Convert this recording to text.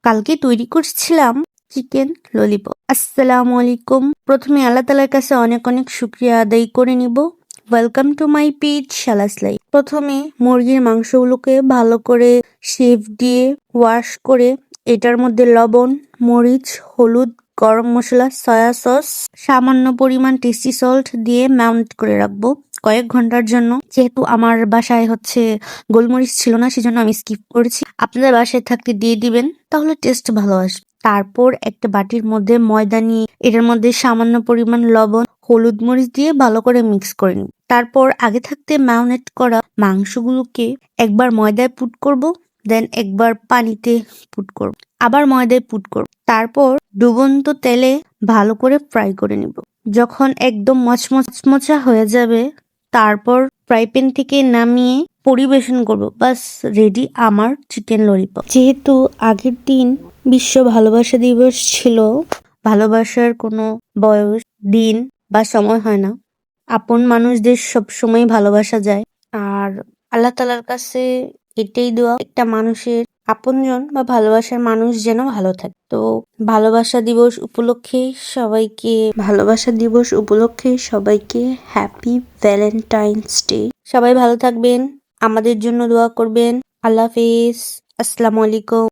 কালকে তৈরি করছিলাম চিকেন ললিপপ। আসসালামু আলাইকুম। প্রথমে আল্লাহ তাআলার কাছে অনেক অনেক শুকরিয়া আদায় করে নিব। ওয়েলকাম টু মাই পেজ শালাস লাইফ। প্রথমে মুরগির মাংসগুলোকে ভালো করে শেভ দিয়ে ওয়াশ করে এটার মধ্যে লবণ, মরিচ, হলুদ, গরম মশলা, সয়া সস, সামান্য পরিমাণ টেস্টি সল্ট দিয়ে ম্যারিনেট করে রাখবো কয়েক ঘন্টার জন্য। যেহেতু আমার বাসায় গোলমরিচ ছিল না, সেজন্য আমি স্কিপ করেছি। আপনাদের বাসায় থাকতে দিয়ে দিবেন, তাহলে টেস্ট ভালো আসবে। তারপর একটা বাটির মধ্যে ময়দা নিয়ে এটার মধ্যে সামান্য পরিমাণ লবণ, হলুদ, মরিচ দিয়ে ভালো করে মিক্স করে নিব। তারপর আগে থাকতে ম্যারিনেট করা মাংসগুলোকে একবার ময়দায় পুট করব, দেন একবার পানিতে পুট করব, আবার ময়দায় পুট করব। তারপর ডুবন্ত তেলে ভালো করে ফ্রাই করে নিব। যখন একদম মচমচা হয়ে যাবে, তারপর ফ্রাই প্যান থেকে নামিয়ে পরিবেশন করব। বাস রেডি আমার চিকেন ললিপপ। যেহেতু আগের দিন বিশ্ব ভালোবাসা দিবস ছিল, ভালোবাসার কোনো বয়স, দিন বা সময় হয় না। আপন মানুষদের সবসময় ভালোবাসা যায়। আর আল্লাহ তাআলার কাছে এটাই দোয়া, একটা মানুষের আপনজন বা ভালোবাসার মানুষ যেন ভালো থাকে। তো ভালোবাসা দিবস উপলক্ষে সবাইকে হ্যাপি ভ্যালেন্টাইন্স ডে। সবাই ভালো থাকবেন, আমাদের জন্য দোয়া করবেন। আল্লাহ হাফেজ, আসসালামু আলাইকুম।